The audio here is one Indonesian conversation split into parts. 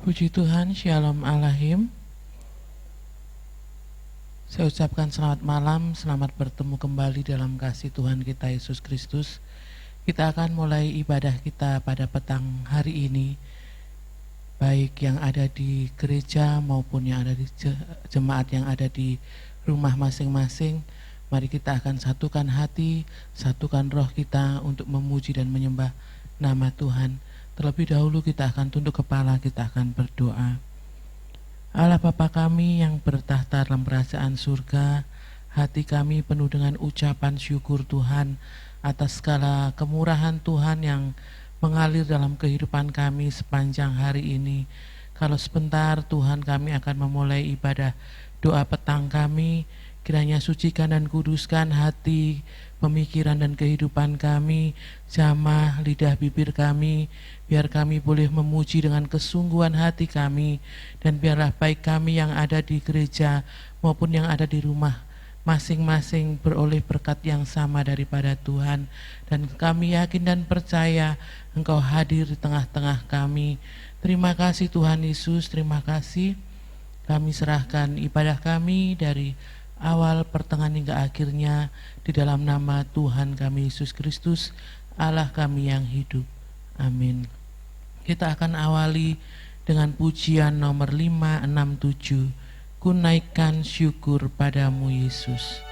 Puji Tuhan, Shalom Alahim. Saya ucapkan selamat malam, selamat bertemu kembali dalam kasih Tuhan kita Yesus Kristus. Kita akan mulai ibadah kita pada petang hari ini, baik yang ada di gereja maupun yang ada di jemaat yang ada di rumah masing-masing. Mari kita akan satukan hati, satukan roh kita untuk memuji dan menyembah nama Tuhan. Terlebih dahulu kita akan tunduk kepala, kita akan berdoa. Allah Bapa kami yang bertahta dalam kerajaan surga, hati kami penuh dengan ucapan syukur Tuhan atas segala kemurahan Tuhan yang mengalir dalam kehidupan kami sepanjang hari ini. Kalau sebentar Tuhan kami akan memulai ibadah doa petang kami, kiranya sucikan dan kuduskan hati, pemikiran dan kehidupan kami, jamah lidah bibir kami, biar kami boleh memuji dengan kesungguhan hati kami, dan biarlah baik kami yang ada di gereja maupun yang ada di rumah masing-masing beroleh berkat yang sama daripada Tuhan. Dan kami yakin dan percaya Engkau hadir di tengah-tengah kami. Terima kasih Tuhan Yesus, terima kasih. Kami serahkan ibadah kami dari awal, pertengahan hingga akhirnya di dalam nama Tuhan kami Yesus Kristus, Allah kami yang hidup. Amin. Kita akan awali dengan pujian nomor 567. Ku naikkan syukur padamu Yesus.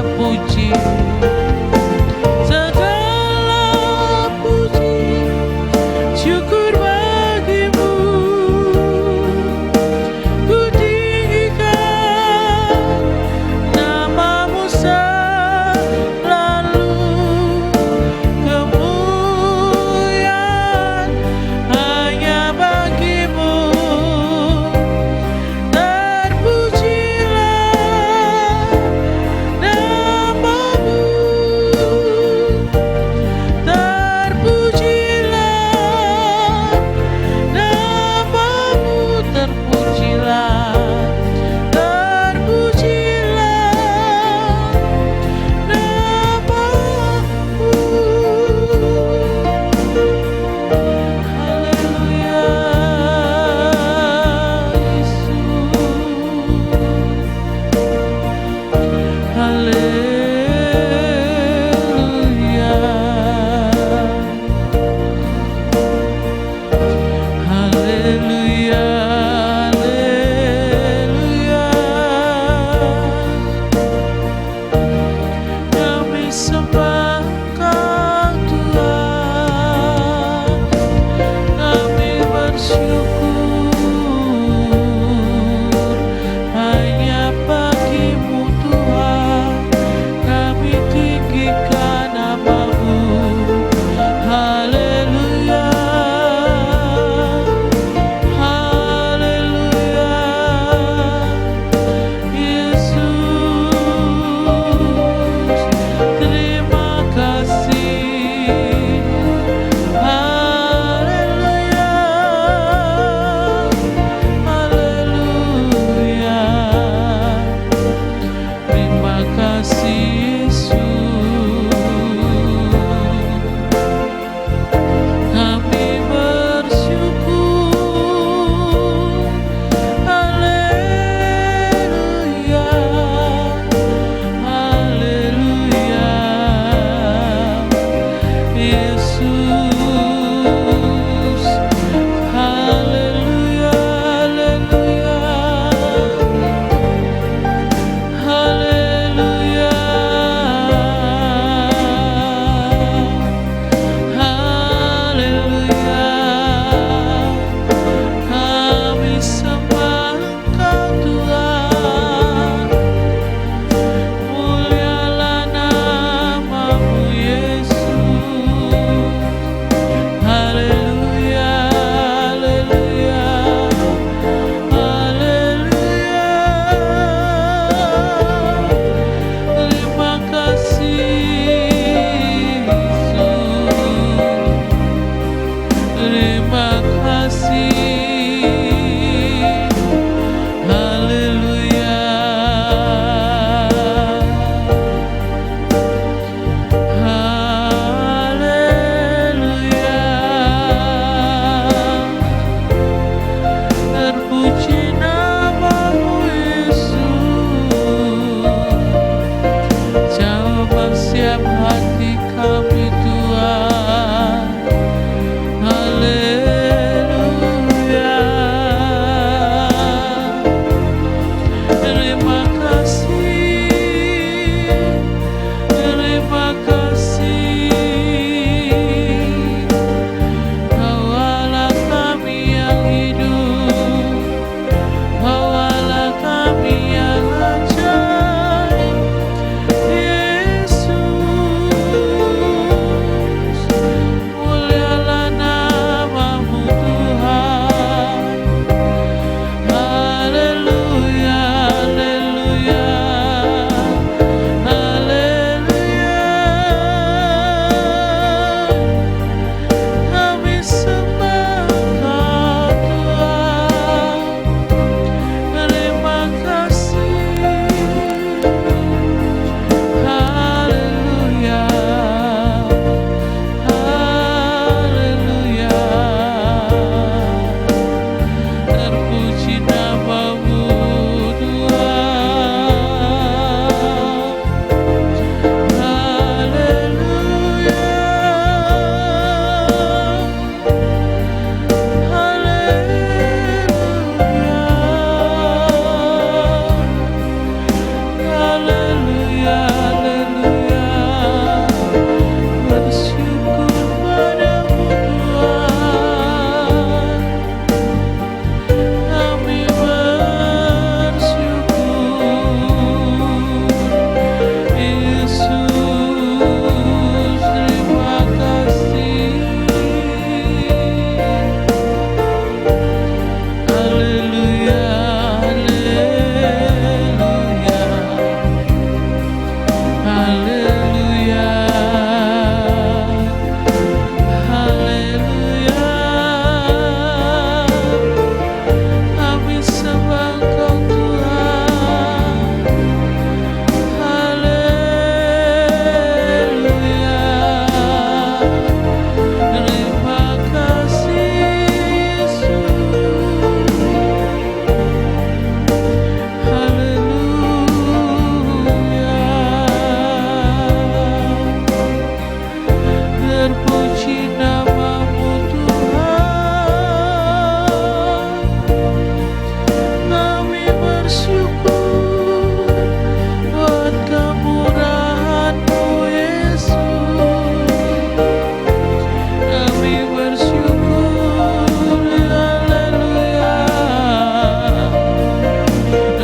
puji, segala puji, syukur bagimu. Ku tinggikan namamu selalu, kemuliaan hanya bagimu. Terpujilah namamu.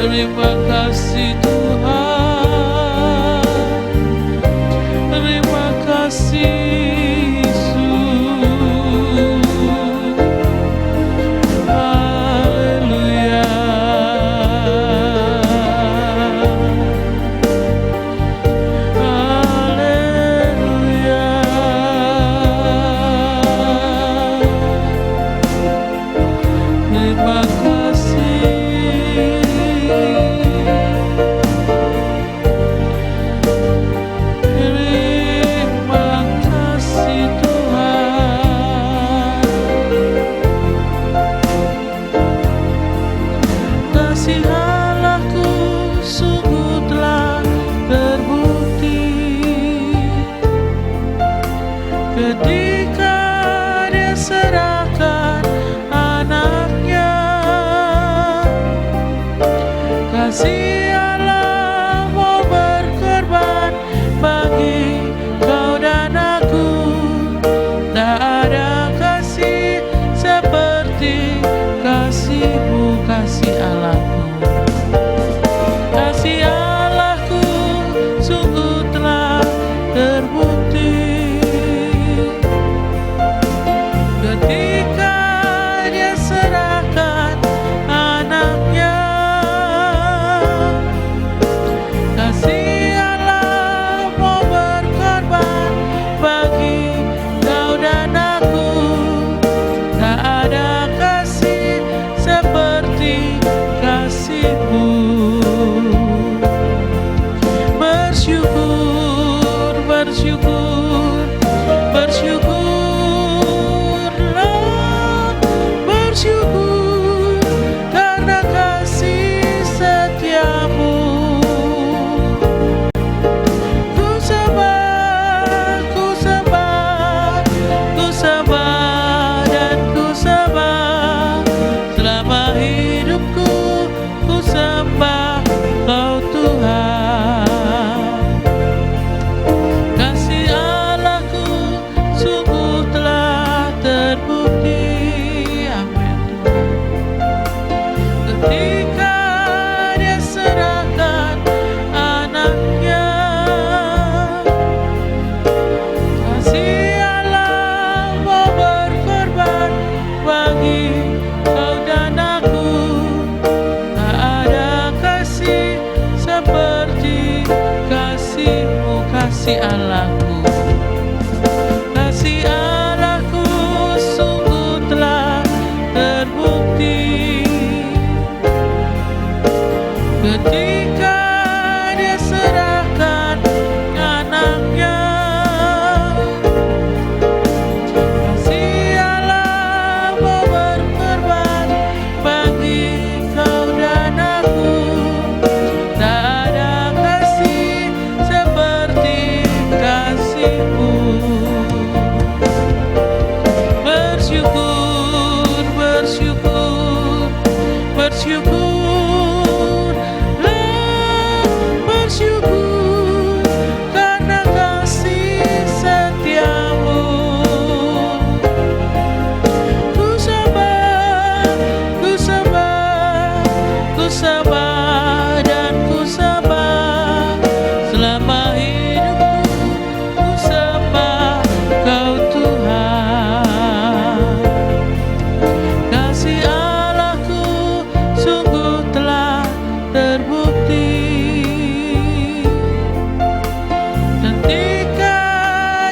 Terima kasih Tuhan, terima kasih Yesus. Haleluya, haleluya. Terima kasih. Ketika Dia serahkan anaknya, kasih Allah mau berkorban bagi kau dan aku. Tak ada kasih seperti kasih-Mu, kasih Allahku. Kasih Allahku sungguh telah terbukti. Ketika Dia serahkan anaknya, kasih Allah mau berkorban bagi kau dan aku. Tak ada kasih seperti kasih-Mu. Bersyukur, bersyukur, bersyukur. Bersyukur karena kasih setiamu. Ku sabar, ku sabar, ku sabar dan ku sabar. Selama hidupku ku sembah Kau Tuhan. Kasih Allahku sungguh telah terbukti. Ketika Dia serahkan anaknya, kasih Allah mau berkorban bagi kau dan aku. Tak ada kasih seperti kasih-Mu, kasih Allahku. Kasih Allahku sungguh telah terbukti. Ketika Dia serahkan anaknya, kasih Allah mau berkorban bagi kau dan aku. Tak ada kasih seperti kasih-Mu. Bersyukur, bersyukur, bersyukur. Bersyukur karena kasih setiamu. Ku sabar, ku sabar, ku sabar dan ku sabar. Selama hidupku ku sembah Kau Tuhan. Kasih Allahku sungguh telah terbukti. Ketika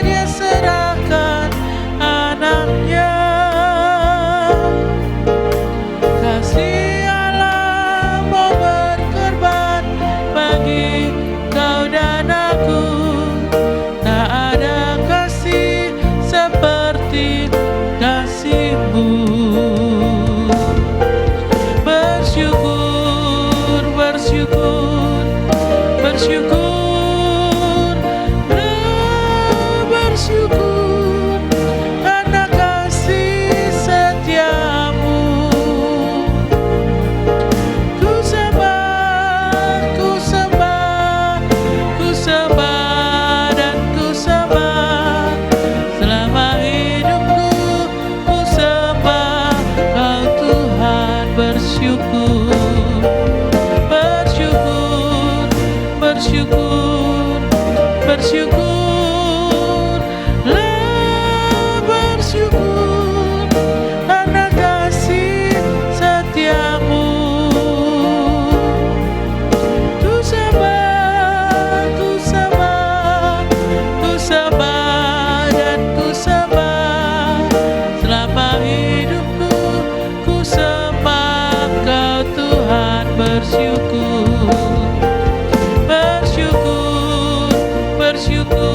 Dia serahkan anaknya, kasih Allah mau berkorban bagi kau dan aku. Tak ada kasih seperti kasih-Mu. Bersyukur, bersyukur, bersyukur. Bersyukur karena kasih setiamu. Ku sabar, ku sabar, ku sabar dan ku sabar. Selama hidupku ku sembah Kau Tuhan. Bersyukur, bersyukur, bersyukurlah, bersyukur karena kasih setiamu. Ku sabar, ku sabar, ku sabar dan ku sabar selama hidupku. Ku sembah Kau Tuhan, bersyukur, bersyukur, bersyukur.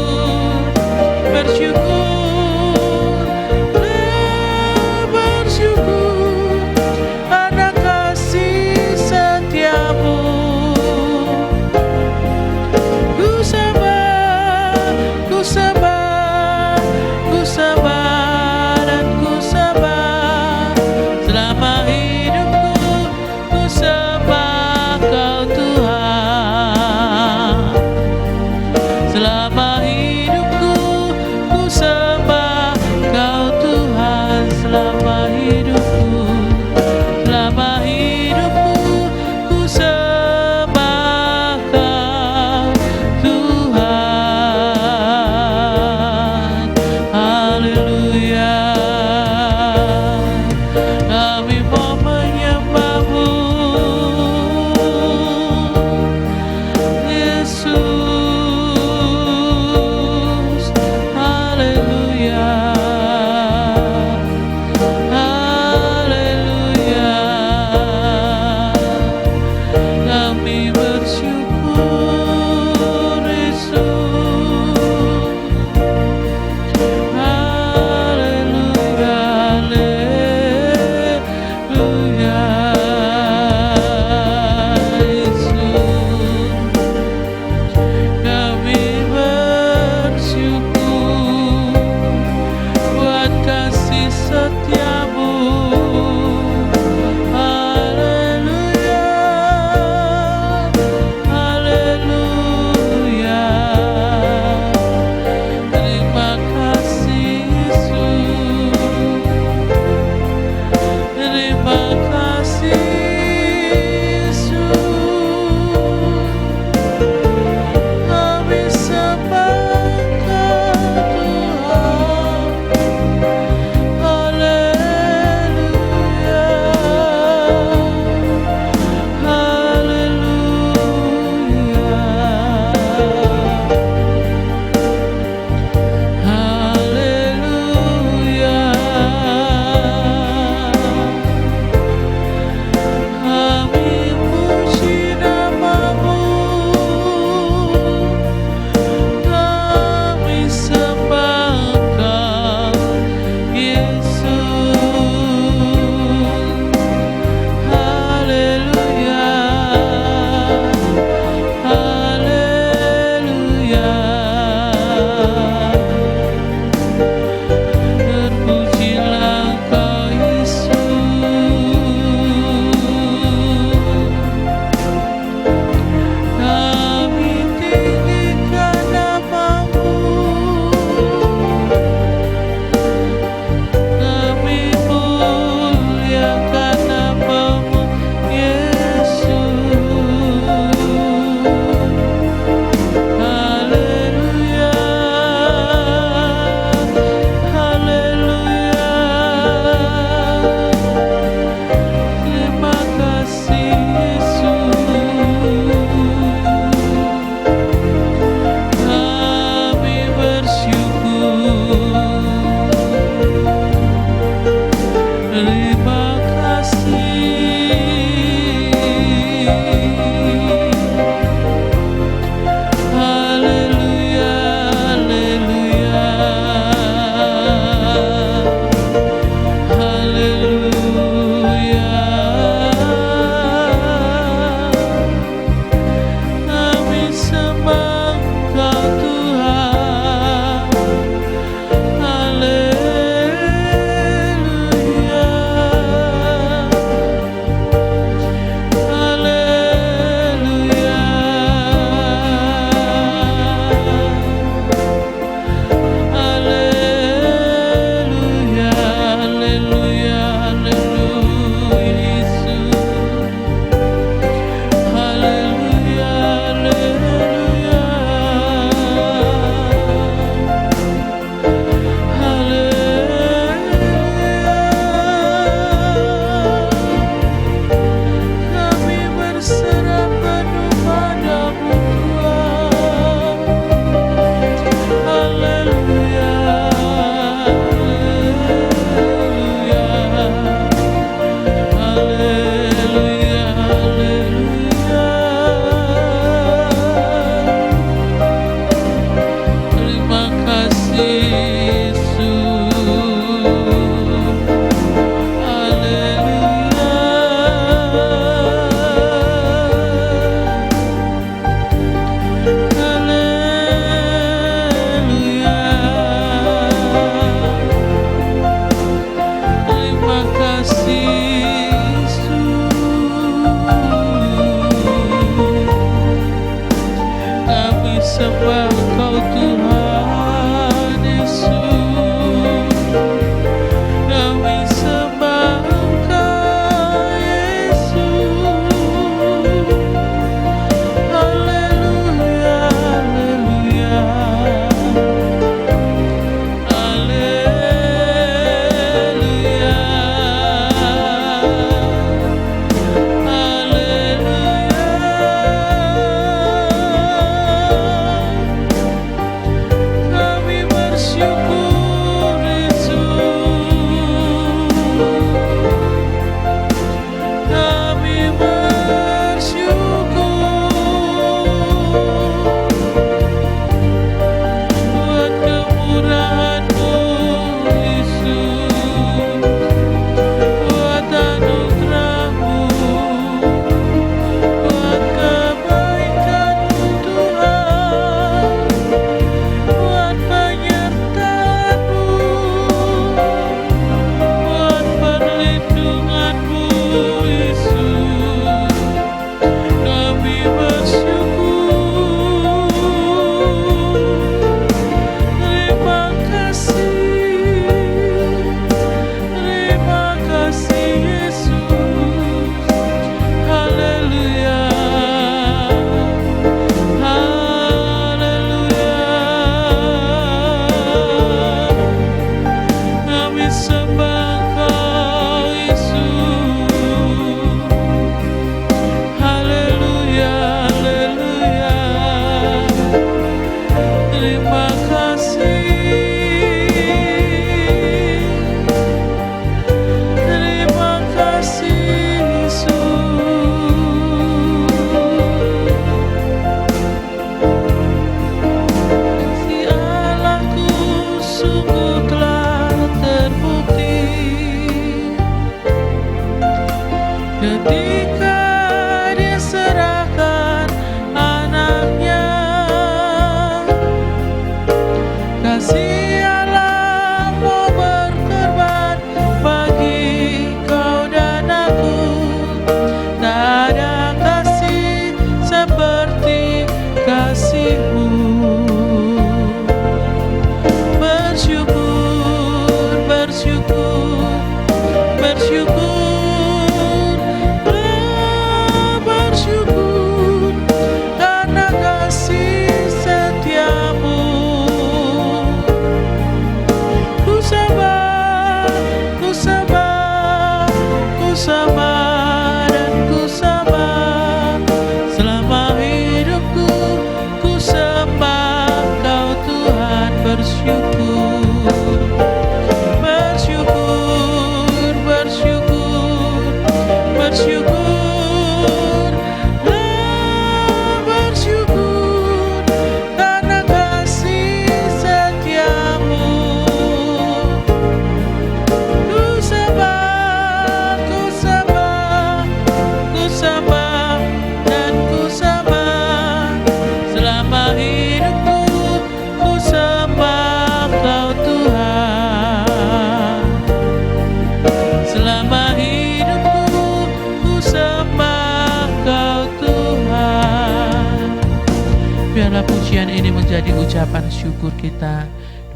biarlah pujian ini menjadi ucapan syukur kita.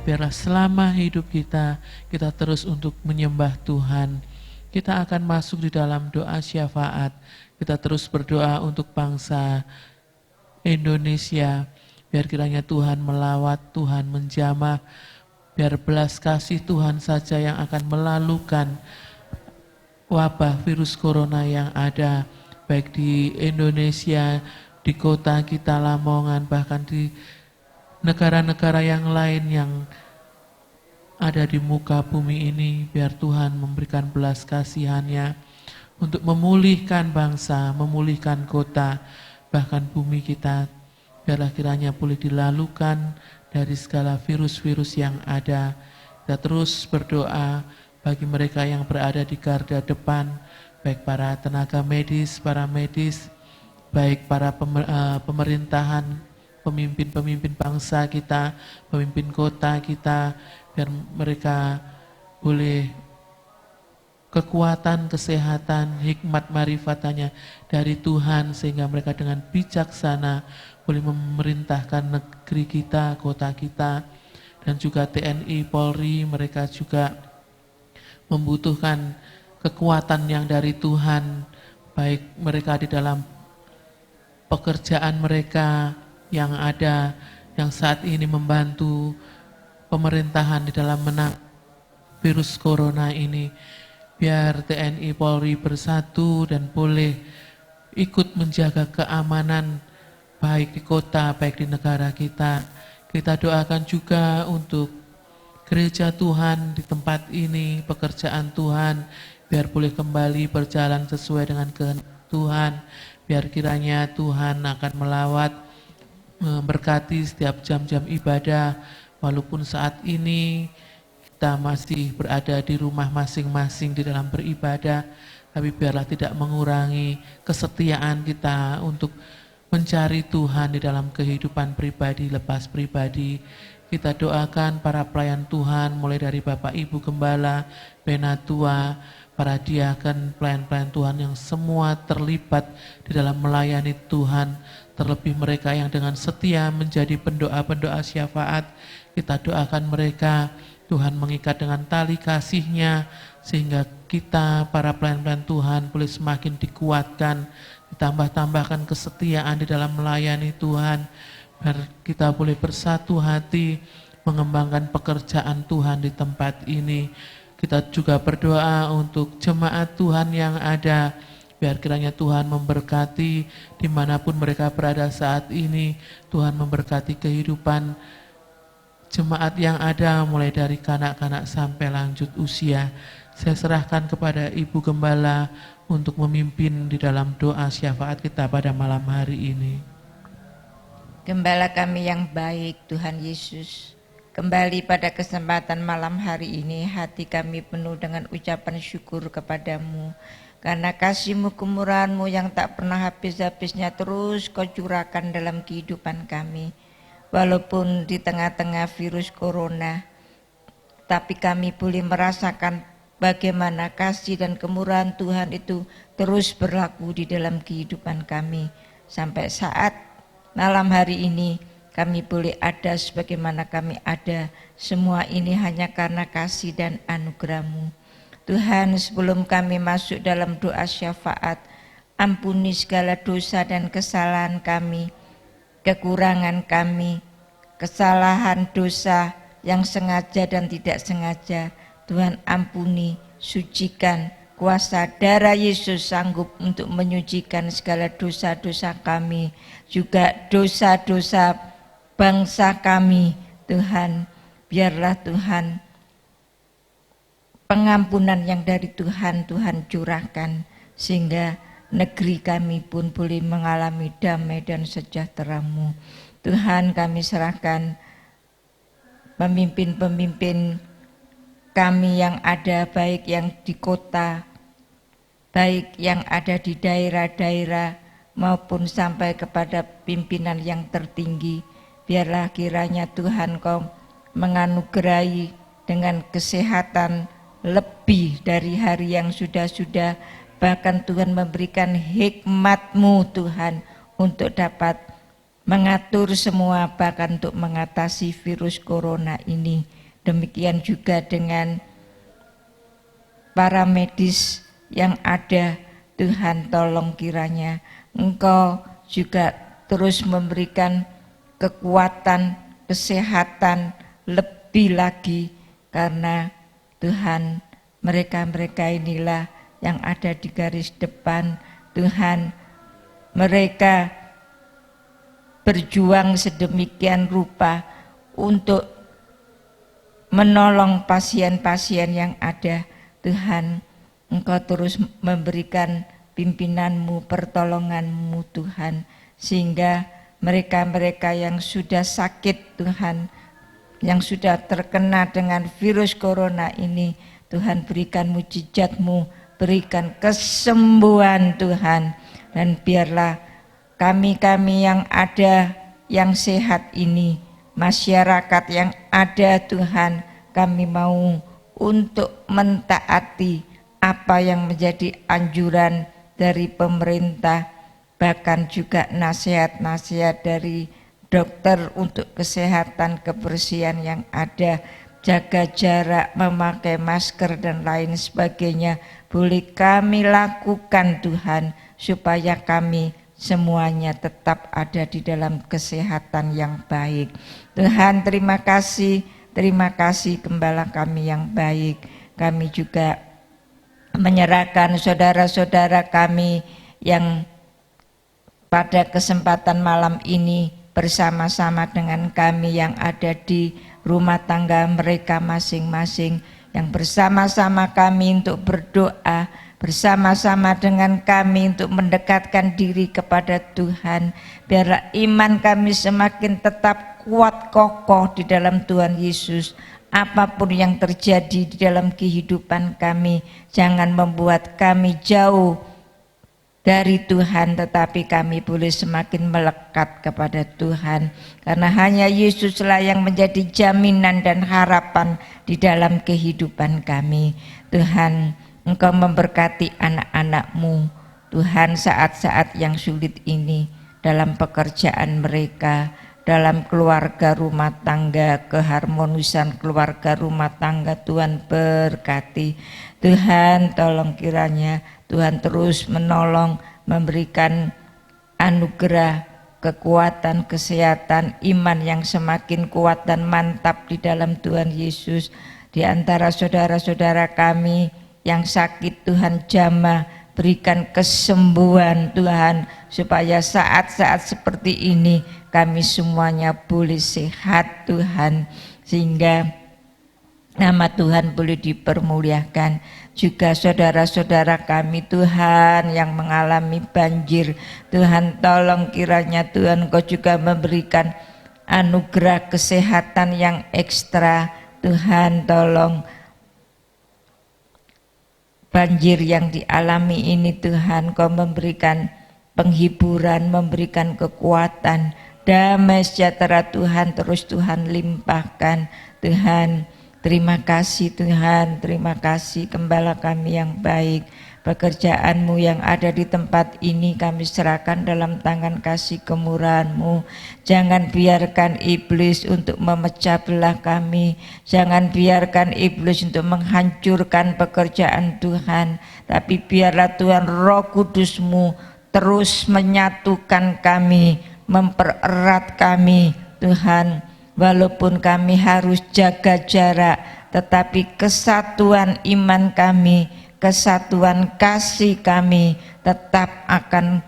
Biarlah selama hidup kita terus untuk menyembah Tuhan. Kita akan masuk di dalam doa syafaat. Kita terus berdoa untuk bangsa Indonesia. Biar kiranya Tuhan melawat, Tuhan menjamah. Biar belas kasih Tuhan saja yang akan melalukan wabah virus corona yang ada, baik di Indonesia, di kota kita Lamongan, bahkan di negara-negara yang lain yang ada di muka bumi ini. Biar Tuhan memberikan belas kasihan-Nya untuk memulihkan bangsa, memulihkan kota, bahkan bumi kita. Biarlah kiranya boleh dilalukan dari segala virus-virus yang ada. Kita terus berdoa bagi mereka yang berada di garda depan, baik para tenaga medis, para medis, baik para pemerintahan, pemimpin-pemimpin bangsa kita, pemimpin kota kita, biar mereka boleh kekuatan, kesehatan, hikmat marifatanya dari Tuhan, sehingga mereka dengan bijaksana boleh memerintahkan negeri kita, kota kita, dan juga TNI, Polri, mereka juga membutuhkan kekuatan yang dari Tuhan, baik mereka di dalam pekerjaan mereka yang ada, yang saat ini membantu pemerintahan di dalam menang virus corona ini. Biar TNI Polri bersatu dan boleh ikut menjaga keamanan baik di kota, baik di negara kita. Kita doakan juga untuk gereja Tuhan di tempat ini, pekerjaan Tuhan, biar boleh kembali berjalan sesuai dengan kehendak Tuhan. Biar kiranya Tuhan akan melawat, memberkati setiap jam-jam ibadah, walaupun saat ini kita masih berada di rumah masing-masing di dalam beribadah, tapi biarlah tidak mengurangi kesetiaan kita untuk mencari Tuhan di dalam kehidupan pribadi, lepas pribadi. Kita doakan para pelayan Tuhan, mulai dari Bapak Ibu Gembala, Penatua, para diaken, pelayan-pelayan Tuhan yang semua terlibat di dalam melayani Tuhan, terlebih mereka yang dengan setia menjadi pendoa-pendoa syafaat. Kita doakan mereka, Tuhan mengikat dengan tali kasih-Nya, sehingga kita para pelayan-pelayan Tuhan boleh semakin dikuatkan, ditambah-tambahkan kesetiaan di dalam melayani Tuhan, biar kita boleh bersatu hati mengembangkan pekerjaan Tuhan di tempat ini. Kita juga berdoa untuk jemaat Tuhan yang ada, biar kiranya Tuhan memberkati dimanapun mereka berada saat ini. Tuhan memberkati kehidupan jemaat yang ada, mulai dari kanak-kanak sampai lanjut usia. Saya serahkan kepada Ibu Gembala untuk memimpin di dalam doa syafaat kita pada malam hari ini. Gembala kami yang baik, Tuhan Yesus, kembali pada kesempatan malam hari ini, hati kami penuh dengan ucapan syukur kepadamu, karena kasih-Mu, kemurahan-Mu yang tak pernah habis-habisnya terus Kau curahkan dalam kehidupan kami. Walaupun di tengah-tengah virus corona, tapi kami boleh merasakan bagaimana kasih dan kemurahan Tuhan itu terus berlaku di dalam kehidupan kami. Sampai saat malam hari ini kami boleh ada sebagaimana kami ada. Semua ini hanya karena kasih dan anugerah-Mu. Tuhan, sebelum kami masuk dalam doa syafaat, ampuni segala dosa dan kesalahan kami, kekurangan kami, kesalahan dosa yang sengaja dan tidak sengaja. Tuhan ampuni, sucikan, kuasa darah Yesus sanggup untuk menyucikan segala dosa-dosa kami, juga dosa-dosa bangsa kami. Tuhan, biarlah Tuhan pengampunan yang dari Tuhan, Tuhan curahkan, sehingga negeri kami pun boleh mengalami damai dan sejahtera-Mu. Tuhan, kami serahkan pemimpin-pemimpin kami yang ada, baik yang di kota, baik yang ada di daerah-daerah, maupun sampai kepada pimpinan yang tertinggi. Biarlah kiranya Tuhan Kau menganugerahi dengan kesehatan lebih dari hari yang sudah-sudah. Bahkan Tuhan memberikan hikmat-Mu Tuhan untuk dapat mengatur semua bahkan untuk mengatasi virus corona ini. Demikian juga dengan para medis yang ada, Tuhan tolong kiranya Engkau juga terus memberikan kekuatan, kesehatan lebih lagi, karena Tuhan mereka-mereka inilah yang ada di garis depan. Tuhan, mereka berjuang sedemikian rupa untuk menolong pasien-pasien yang ada. Tuhan, Engkau terus memberikan pimpinanmu, pertolonganmu Tuhan, sehingga mereka-mereka yang sudah sakit Tuhan, yang sudah terkena dengan virus corona ini, Tuhan berikan mujizat-Mu, berikan kesembuhan Tuhan, dan biarlah kami-kami yang ada, yang sehat ini, masyarakat yang ada Tuhan, kami mau untuk mentaati apa yang menjadi anjuran dari pemerintah, bahkan juga nasihat-nasihat dari dokter untuk kesehatan, kebersihan yang ada, jaga jarak, memakai masker dan lain sebagainya. Boleh kami lakukan Tuhan, supaya kami semuanya tetap ada di dalam kesehatan yang baik. Tuhan, terima kasih Gembala kami yang baik. Kami juga menyerahkan saudara-saudara kami yang pada kesempatan malam ini bersama-sama dengan kami yang ada di rumah tangga mereka masing-masing, yang bersama-sama kami untuk berdoa, bersama-sama dengan kami untuk mendekatkan diri kepada Tuhan. Biarlah iman kami semakin tetap kuat kokoh di dalam Tuhan Yesus. Apapun yang terjadi di dalam kehidupan kami, jangan membuat kami jauh dari Tuhan, tetapi kami boleh semakin melekat kepada Tuhan, karena hanya Yesuslah yang menjadi jaminan dan harapan di dalam kehidupan kami. Tuhan, Engkau memberkati anak-anak-Mu Tuhan saat-saat yang sulit ini, dalam pekerjaan mereka, dalam keluarga rumah tangga, keharmonisan keluarga rumah tangga. Tuhan berkati. Tuhan tolong kiranya Tuhan terus menolong, memberikan anugerah, kekuatan, kesehatan, iman yang semakin kuat dan mantap di dalam Tuhan Yesus. Di antara saudara-saudara kami yang sakit, Tuhan jamah, berikan kesembuhan Tuhan, supaya saat-saat seperti ini kami semuanya boleh sehat Tuhan, sehingga nama Tuhan boleh dipermuliakan. Juga saudara-saudara kami Tuhan yang mengalami banjir, Tuhan tolong kiranya Tuhan Kau juga memberikan anugerah kesehatan yang ekstra. Tuhan tolong banjir yang dialami ini Tuhan Kau memberikan penghiburan, memberikan kekuatan, damai sejahtera Tuhan terus Tuhan limpahkan. Tuhan, terima kasih Tuhan, terima kasih Gembala kami yang baik. Pekerjaan-Mu yang ada di tempat ini kami serahkan dalam tangan kasih kemurahan-Mu. Jangan biarkan iblis untuk memecah belah kami, jangan biarkan iblis untuk menghancurkan pekerjaan Tuhan, tapi biarlah Tuhan Roh Kudus-Mu terus menyatukan kami, mempererat kami Tuhan. Walaupun kami harus jaga jarak, tetapi kesatuan iman kami, kesatuan kasih kami tetap akan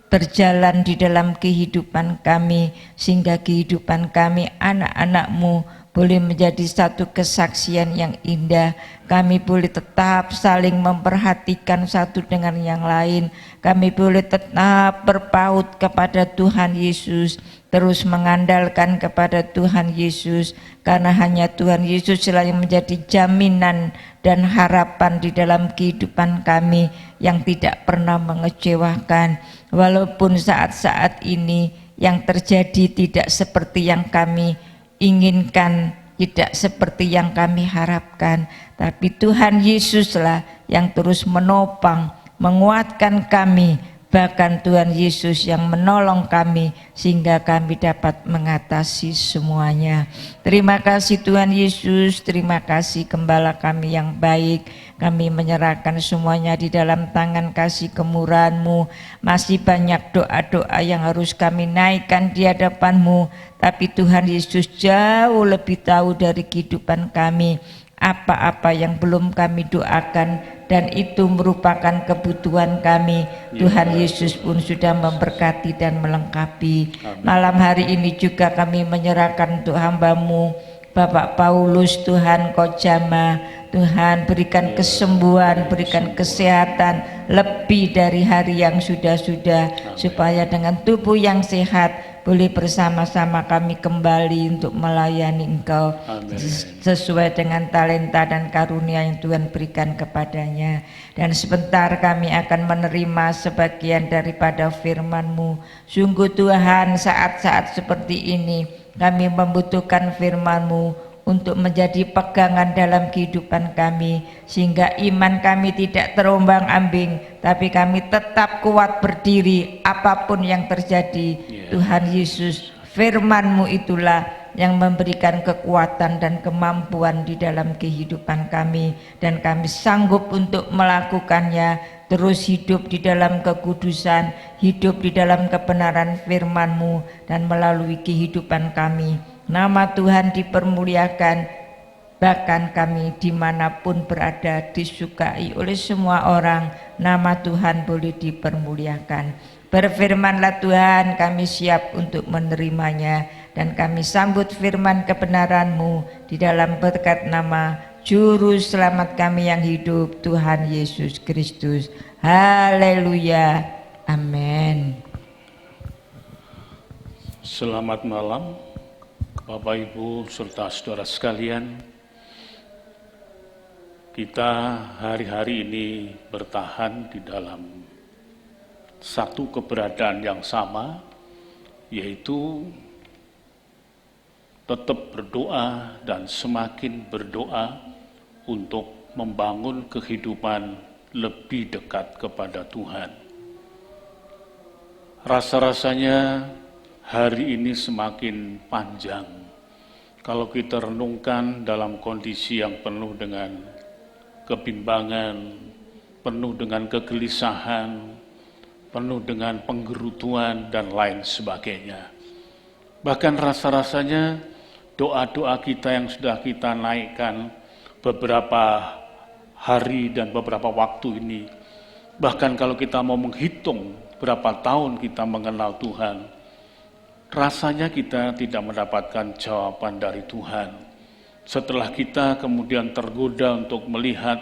berjalan di dalam kehidupan kami, sehingga kehidupan kami anak-anak-Mu boleh menjadi satu kesaksian yang indah. Kami boleh tetap saling memperhatikan satu dengan yang lain. Kami boleh tetap berpaut kepada Tuhan Yesus, terus mengandalkan kepada Tuhan Yesus, karena hanya Tuhan Yesus yang menjadi jaminan dan harapan di dalam kehidupan kami yang tidak pernah mengecewakan. Walaupun saat-saat ini yang terjadi tidak seperti yang kami inginkan, tidak seperti yang kami harapkan, tapi Tuhan Yesuslah yang terus menopang, menguatkan kami, bahkan Tuhan Yesus yang menolong kami sehingga kami dapat mengatasi semuanya. Terima kasih Tuhan Yesus, terima kasih Gembala kami yang baik. Kami menyerahkan semuanya di dalam tangan kasih kemurahan-Mu. Masih banyak doa-doa yang harus kami naikkan di hadapan-Mu, tapi Tuhan Yesus jauh lebih tahu dari kehidupan kami apa-apa yang belum kami doakan, dan itu merupakan kebutuhan kami. Tuhan Yesus pun sudah memberkati dan melengkapi. Malam hari ini juga kami menyerahkan untuk hamba-Mu Bapak Paulus, Tuhan Kau jamah, Tuhan berikan kesembuhan, berikan kesehatan lebih dari hari yang sudah-sudah, supaya dengan tubuh yang sehat boleh bersama-sama kami kembali untuk melayani Engkau. Amin. Sesuai dengan talenta dan karunia yang Tuhan berikan kepadanya. Dan sebentar kami akan menerima sebagian daripada firman-Mu. Sungguh Tuhan, saat-saat seperti ini kami membutuhkan firman-Mu untuk menjadi pegangan dalam kehidupan kami, sehingga iman kami tidak terombang-ambing, tapi kami tetap kuat berdiri apapun yang terjadi. Tuhan Yesus, firman-Mu itulah yang memberikan kekuatan dan kemampuan di dalam kehidupan kami, dan kami sanggup untuk melakukannya, terus hidup di dalam kekudusan, hidup di dalam kebenaran firman-Mu, dan melalui kehidupan kami nama Tuhan dipermuliakan, bahkan kami dimanapun berada disukai oleh semua orang, nama Tuhan boleh dipermuliakan. Berfirmanlah Tuhan, kami siap untuk menerimanya, dan kami sambut firman kebenaran-Mu di dalam berkat nama Juru Selamat kami yang hidup, Tuhan Yesus Kristus. Haleluya, amin. Selamat malam Bapak Ibu serta saudara sekalian. Kita hari-hari ini bertahan di dalam satu keberadaan yang sama, yaitu tetap berdoa dan semakin berdoa untuk membangun kehidupan lebih dekat kepada Tuhan. Rasa-rasanya hari ini semakin panjang kalau kita renungkan dalam kondisi yang penuh dengan kebimbangan, penuh dengan kegelisahan, penuh dengan penggerutuan dan lain sebagainya. Bahkan rasa-rasanya doa-doa kita yang sudah kita naikkan beberapa hari dan beberapa waktu ini, bahkan kalau kita mau menghitung berapa tahun kita mengenal Tuhan, rasanya kita tidak mendapatkan jawaban dari Tuhan. Setelah kita kemudian tergoda untuk melihat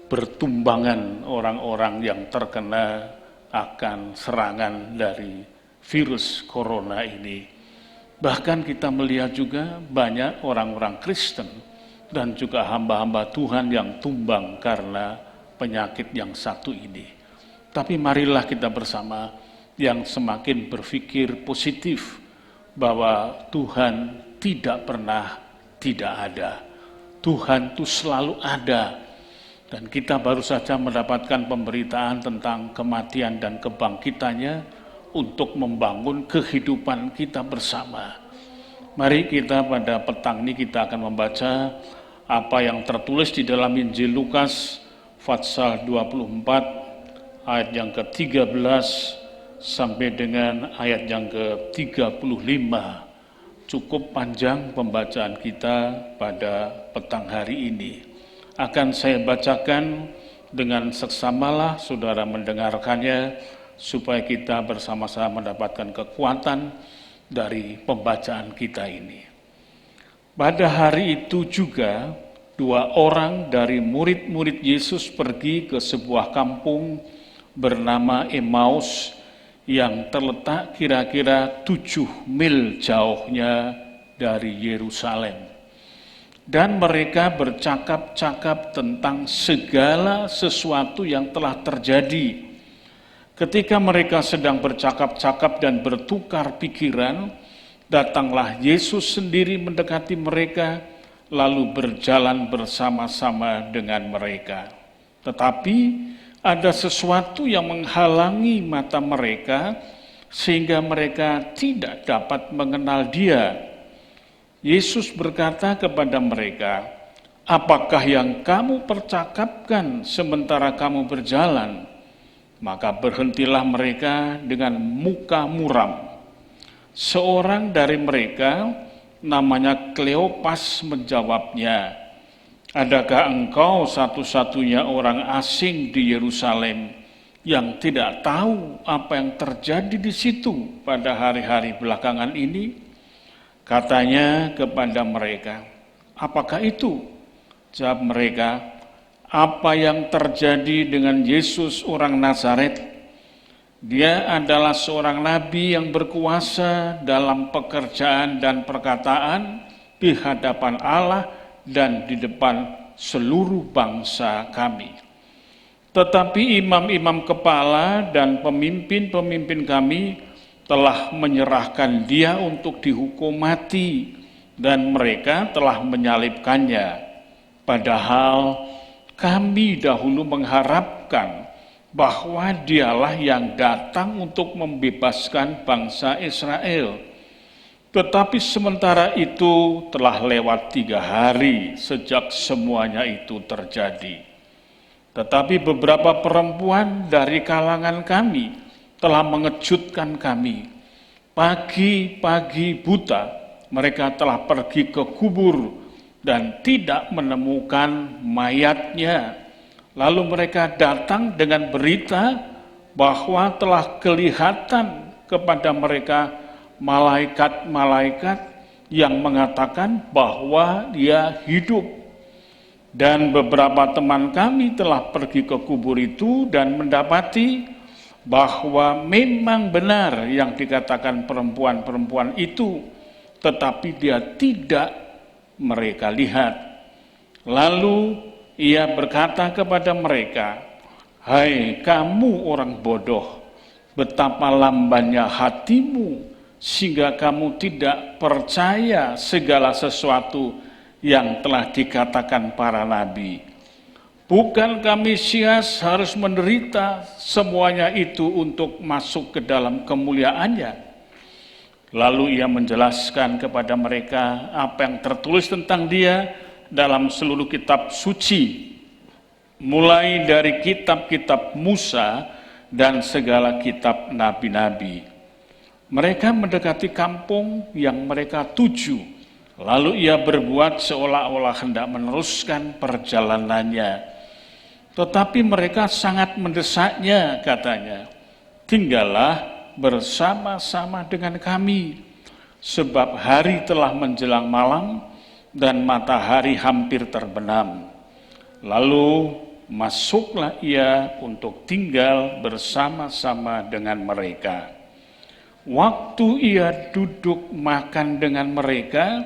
bertumbangan orang-orang yang terkena akan serangan dari virus corona ini. Bahkan kita melihat juga banyak orang-orang Kristen dan juga hamba-hamba Tuhan yang tumbang karena penyakit yang satu ini. Tapi marilah kita bersama yang semakin berpikir positif, bahwa Tuhan tidak pernah tidak ada. Tuhan itu selalu ada. Dan kita baru saja mendapatkan pemberitaan tentang kematian dan kebangkitannya untuk membangun kehidupan kita bersama. Mari kita pada petang ini kita akan membaca apa yang tertulis di dalam Injil Lukas pasal 24 ayat yang ke-13 sampai dengan ayat yang ke-35. Cukup panjang pembacaan kita pada petang hari ini. Akan saya bacakan dengan seksamalah saudara mendengarkannya, supaya kita bersama-sama mendapatkan kekuatan dari pembacaan kita ini. Pada hari itu juga 2 orang dari murid-murid Yesus pergi ke sebuah kampung bernama Emmaus yang terletak kira-kira 7 mil jauhnya dari Yerusalem. Dan mereka bercakap-cakap tentang segala sesuatu yang telah terjadi. Ketika mereka sedang bercakap-cakap dan bertukar pikiran, datanglah Yesus sendiri mendekati mereka, lalu berjalan bersama-sama dengan mereka. Tetapi ada sesuatu yang menghalangi mata mereka sehingga mereka tidak dapat mengenal Dia. Yesus berkata kepada mereka, "Apakah yang kamu percakapkan sementara kamu berjalan?" Maka berhentilah mereka dengan muka muram. Seorang dari mereka, namanya Kleopas, menjawabnya, "Adakah engkau satu-satunya orang asing di Yerusalem yang tidak tahu apa yang terjadi di situ pada hari-hari belakangan ini?" Katanya kepada mereka, "Apakah itu?" Jawab mereka, "Apa yang terjadi dengan Yesus orang Nazaret? Dia adalah seorang nabi yang berkuasa dalam pekerjaan dan perkataan di hadapan Allah dan di depan seluruh bangsa kami. Tetapi imam-imam kepala dan pemimpin-pemimpin kami telah menyerahkan Dia untuk dihukum mati, dan mereka telah menyalibkannya. Padahal kami dahulu mengharapkan bahwa Dialah yang datang untuk membebaskan bangsa Israel. Tetapi sementara itu telah lewat 3 hari sejak semuanya itu terjadi. Tetapi beberapa perempuan dari kalangan kami telah mengejutkan kami. Pagi-pagi buta mereka telah pergi ke kubur dan tidak menemukan mayatnya. Lalu mereka datang dengan berita bahwa telah kelihatan kepada mereka malaikat-malaikat yang mengatakan bahwa Dia hidup. Dan beberapa teman kami telah pergi ke kubur itu dan mendapati bahwa memang benar yang dikatakan perempuan-perempuan itu, tetapi Dia tidak mereka lihat. Lalu Ia berkata kepada mereka, "Hai kamu orang bodoh, betapa lambannya hatimu sehingga kamu tidak percaya segala sesuatu yang telah dikatakan para nabi. Bukankah Mesias harus menderita semuanya itu untuk masuk ke dalam kemuliaannya?" Lalu Ia menjelaskan kepada mereka apa yang tertulis tentang Dia dalam seluruh kitab suci, mulai dari kitab-kitab Musa dan segala kitab nabi-nabi. Mereka mendekati kampung yang mereka tuju, lalu Ia berbuat seolah-olah hendak meneruskan perjalanannya. Tetapi mereka sangat mendesaknya, katanya, "Tinggallah bersama-sama dengan kami, sebab hari telah menjelang malam dan matahari hampir terbenam." Lalu masuklah Ia untuk tinggal bersama-sama dengan mereka. Waktu Ia duduk makan dengan mereka,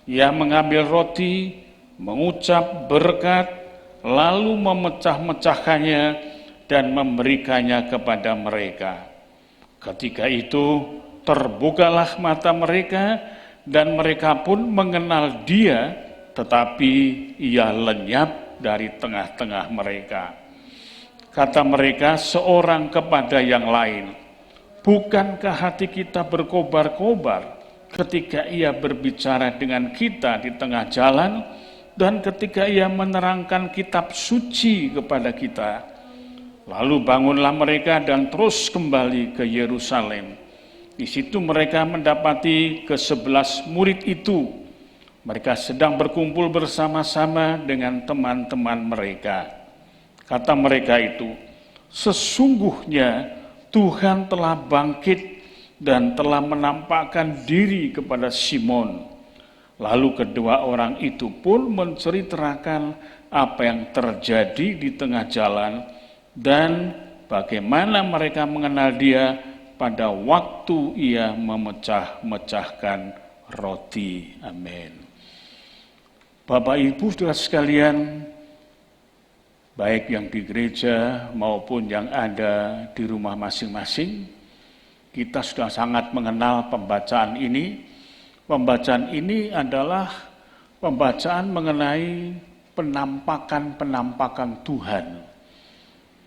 Ia mengambil roti, mengucap berkat, lalu memecah-mecahkannya dan memberikannya kepada mereka. Ketika itu terbukalah mata mereka, dan mereka pun mengenal Dia, tetapi Ia lenyap dari tengah-tengah mereka. Kata mereka seorang kepada yang lain, "Bukankah hati kita berkobar-kobar ketika Ia berbicara dengan kita di tengah jalan dan ketika Ia menerangkan kitab suci kepada kita?" Lalu bangunlah mereka dan terus kembali ke Yerusalem. Di situ mereka mendapati ke-11 murid itu. Mereka sedang berkumpul bersama-sama dengan teman-teman mereka. Kata mereka itu, "Sesungguhnya Tuhan telah bangkit dan telah menampakkan diri kepada Simon." Lalu kedua orang itu pun menceritakan apa yang terjadi di tengah jalan dan bagaimana mereka mengenal Dia pada waktu Ia memecah-mecahkan roti. Amin. Bapak Ibu saudara sekalian, baik yang di gereja maupun yang ada di rumah masing-masing, kita sudah sangat mengenal pembacaan ini. Pembacaan ini adalah pembacaan mengenai penampakan-penampakan Tuhan.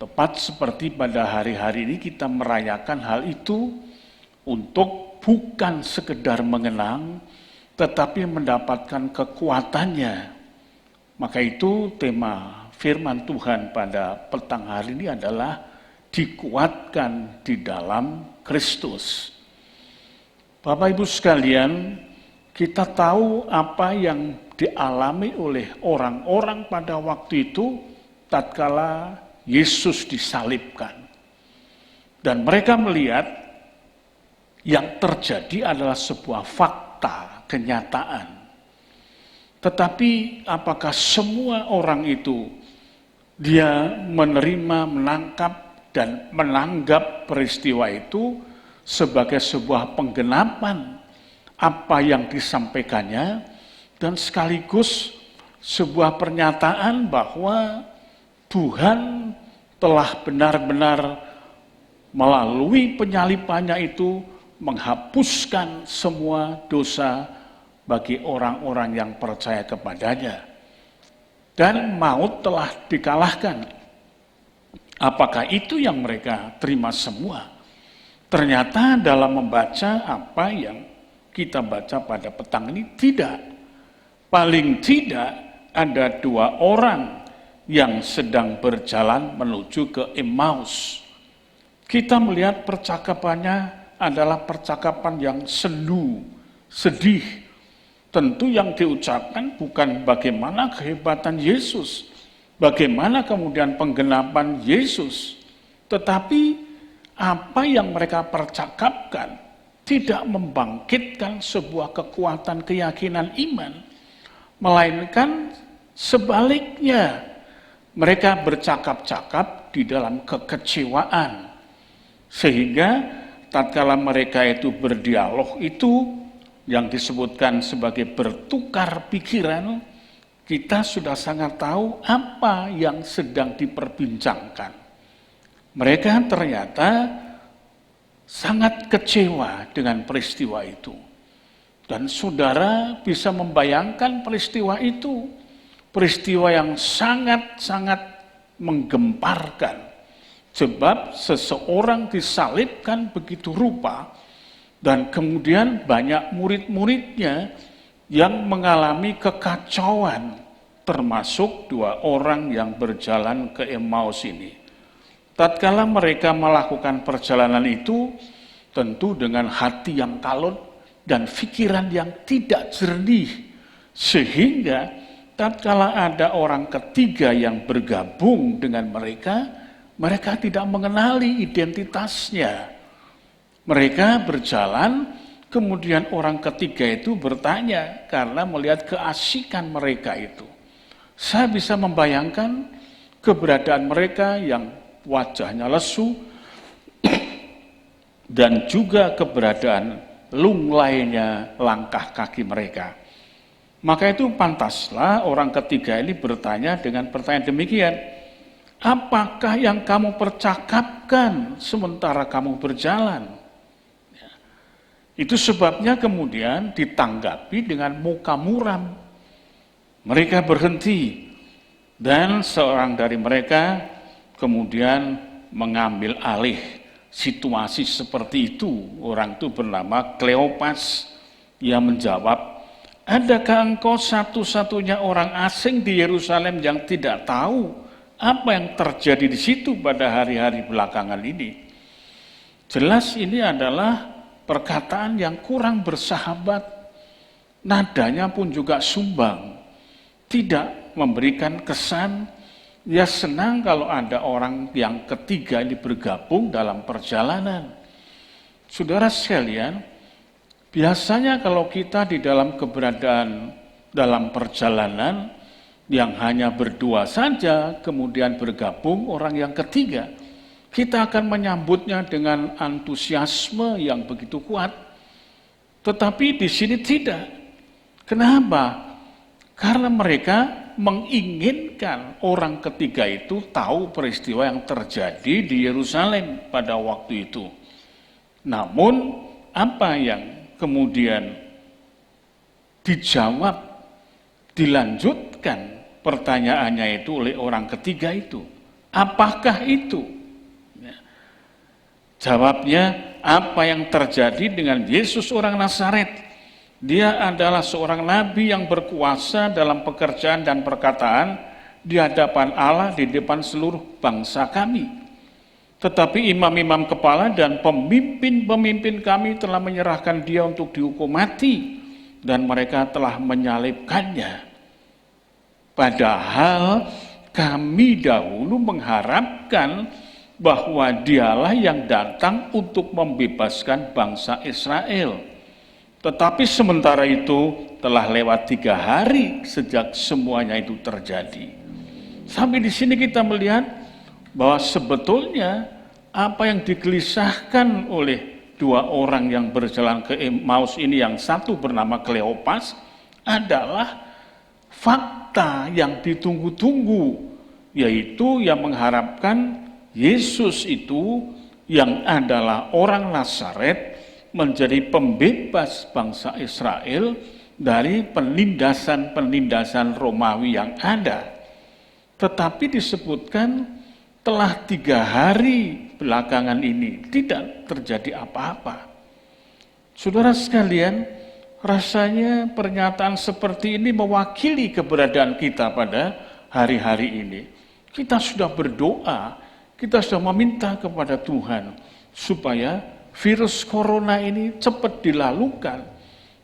Tepat seperti pada hari-hari ini kita merayakan hal itu untuk bukan sekedar mengenang, tetapi mendapatkan kekuatannya. Maka itu tema firman Tuhan pada petang hari ini adalah dikuatkan di dalam Kristus. Bapak Ibu sekalian, kita tahu apa yang dialami oleh orang-orang pada waktu itu tatkala Yesus disalibkan. Dan mereka melihat yang terjadi adalah sebuah fakta, kenyataan. Tetapi apakah semua orang itu dia menerima, menangkap, dan menanggap peristiwa itu sebagai sebuah penggenapan apa yang disampaikannya, dan sekaligus sebuah pernyataan bahwa Tuhan telah benar-benar melalui penyalipannya itu menghapuskan semua dosa bagi orang-orang yang percaya kepadanya. Dan maut telah dikalahkan. Apakah itu yang mereka terima semua? Ternyata dalam membaca apa yang kita baca pada petang ini tidak. Paling tidak ada 2 orang yang sedang berjalan menuju ke Emmaus. Kita melihat percakapannya adalah percakapan yang sendu, sedih. Tentu yang diucapkan bukan bagaimana kehebatan Yesus, bagaimana kemudian penggenapan Yesus, tetapi apa yang mereka percakapkan tidak membangkitkan sebuah kekuatan keyakinan iman, melainkan sebaliknya. Mereka bercakap-cakap di dalam kekecewaan. Sehingga tatkala mereka itu berdialog itu yang disebutkan sebagai bertukar pikiran, kita sudah sangat tahu apa yang sedang diperbincangkan. Mereka ternyata sangat kecewa dengan peristiwa itu. Dan saudara bisa membayangkan peristiwa itu. Peristiwa yang sangat-sangat menggemparkan. Sebab seseorang disalibkan begitu rupa, dan kemudian banyak murid-muridnya yang mengalami kekacauan, termasuk 2 orang yang berjalan ke Emmaus ini. Tatkala mereka melakukan perjalanan itu, tentu dengan hati yang kalut dan pikiran yang tidak jernih, sehingga tatkala ada orang ketiga yang bergabung dengan mereka, mereka tidak mengenali identitasnya. Mereka berjalan, kemudian orang ketiga itu bertanya karena melihat keasikan mereka itu. Saya bisa membayangkan keberadaan mereka yang wajahnya lesu dan juga keberadaan lunglainya langkah kaki mereka. Maka itu pantaslah orang ketiga ini bertanya dengan pertanyaan demikian, apakah yang kamu percakapkan sementara kamu berjalan? Itu sebabnya kemudian ditanggapi dengan muka muram. Mereka berhenti dan seorang dari mereka kemudian mengambil alih situasi seperti itu. Orang itu bernama Kleopas. Ia menjawab, adakah engkau satu-satunya orang asing di Yerusalem yang tidak tahu apa yang terjadi di situ pada hari-hari belakangan ini? Jelas ini adalah perkataan yang kurang bersahabat, nadanya pun juga sumbang, tidak memberikan kesan, ya senang kalau ada orang yang ketiga ini bergabung dalam perjalanan. Saudara sekalian, biasanya kalau kita di dalam keberadaan dalam perjalanan yang hanya berdua saja, kemudian bergabung orang yang ketiga, kita akan menyambutnya dengan antusiasme yang begitu kuat. Tetapi di sini tidak. Kenapa? Karena mereka menginginkan orang ketiga itu tahu peristiwa yang terjadi di Yerusalem pada waktu itu. Namun apa yang kemudian dijawab, dilanjutkan pertanyaannya itu oleh orang ketiga itu? Apakah itu? Ya. Jawabnya, apa yang terjadi dengan Yesus orang Nazaret? Dia adalah seorang nabi yang berkuasa dalam pekerjaan dan perkataan di hadapan Allah, di depan seluruh bangsa kami. Tetapi imam-imam kepala dan pemimpin-pemimpin kami telah menyerahkan dia untuk dihukum mati, dan mereka telah menyalibkannya. Padahal kami dahulu mengharapkan bahwa dialah yang datang untuk membebaskan bangsa Israel. Tetapi sementara itu telah lewat 3 hari sejak semuanya itu terjadi. Sampai di sini kita melihat bahwa sebetulnya apa yang digelisahkan oleh 2 orang yang berjalan ke Emmaus ini, yang satu bernama Kleopas, adalah fakta yang ditunggu-tunggu, yaitu yang mengharapkan Yesus itu yang adalah orang Nazaret menjadi pembebas bangsa Israel dari penindasan-penindasan Romawi yang ada. Tetapi disebutkan telah 3 hari belakangan ini tidak terjadi apa-apa. Saudara sekalian, rasanya pernyataan seperti ini mewakili keberadaan kita pada hari-hari ini. Kita sudah berdoa, kita sudah meminta kepada Tuhan supaya virus corona ini cepat dilalukan.